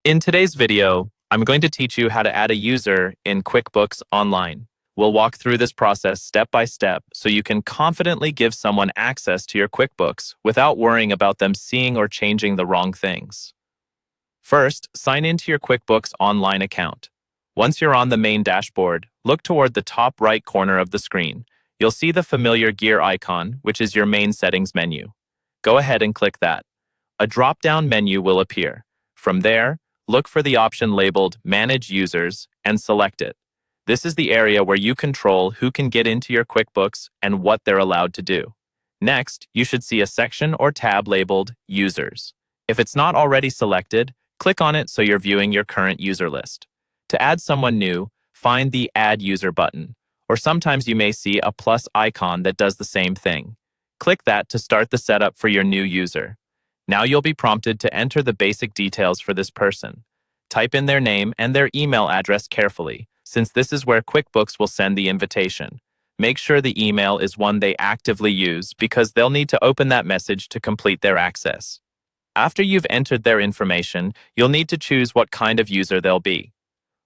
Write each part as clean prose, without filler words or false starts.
In today's video, I'm going to teach you how to add a user in QuickBooks Online. We'll walk through this process step by step so you can confidently give someone access to your QuickBooks without worrying about them seeing or changing the wrong things. First, sign into your QuickBooks Online account. Once you're on the main dashboard, look toward the top right corner of the screen. You'll see the familiar gear icon, which is your main settings menu. Go ahead and click that. A drop-down menu will appear. From there, look for the option labeled Manage Users and select it. This is the area where you control who can get into your QuickBooks and what they're allowed to do. Next, you should see a section or tab labeled Users. If it's not already selected, click on it so you're viewing your current user list. To add someone new, find the Add User button, or sometimes you may see a plus icon that does the same thing. Click that to start the setup for your new user. Now you'll be prompted to enter the basic details for this person. Type in their name and their email address carefully, since this is where QuickBooks will send the invitation. Make sure the email is one they actively use because they'll need to open that message to complete their access. After you've entered their information, you'll need to choose what kind of user they'll be.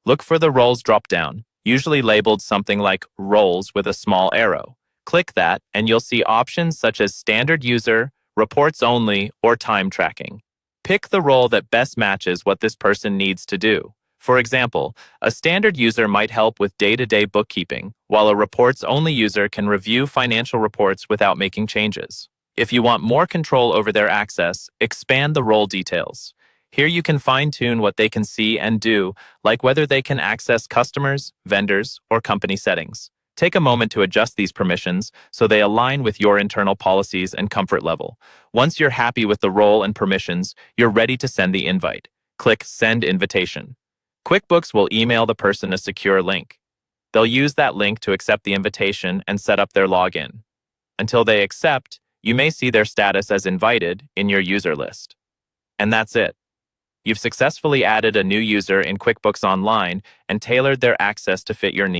Look for the Roles drop-down, usually labeled something like Roles with a small arrow. Click that and you'll see options such as Standard User, Reports Only, or Time Tracking. Pick the role that best matches what this person needs to do. For example, a standard user might help with day-to-day bookkeeping, while a reports-only user can review financial reports without making changes. If you want more control over their access, expand the role details. Here you can fine-tune what they can see and do, like whether they can access customers, vendors, or company settings. Take a moment to adjust these permissions so they align with your internal policies and comfort level. Once you're happy with the role and permissions, you're ready to send the invite. Click Send Invitation. QuickBooks will email the person a secure link. They'll use that link to accept the invitation and set up their login. Until they accept, you may see their status as invited in your user list. And that's it. You've successfully added a new user in QuickBooks Online and tailored their access to fit your needs.